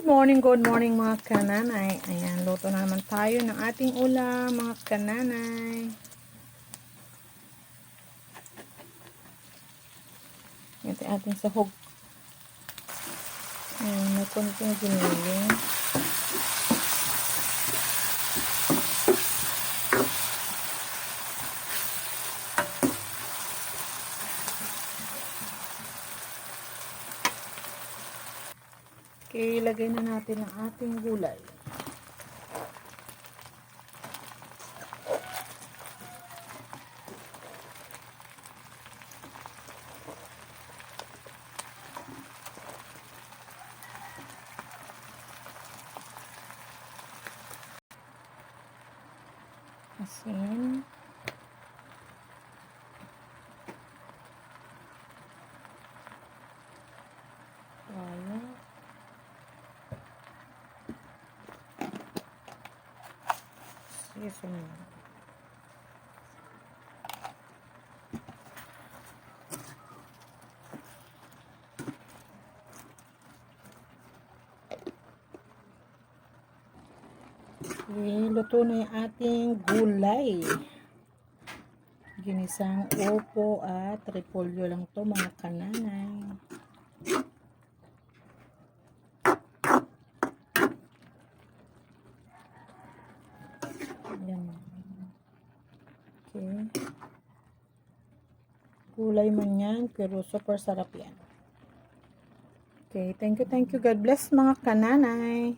good morning mga kananay. Ayan, luto na naman tayo ng ating ulam mga kananay. Ito ating sahog. Ayan, may konting giniling. Okay, ilagay na natin ang ating gulay. Asin. Wala. Seasoning. Okay, luto na yung ating gulay. Ginisang upo at repolyo lang to mga kananay. Ayan. Okay. Gulay man yan, pero super sarap yan. Okay, thank you. God bless mga kananay.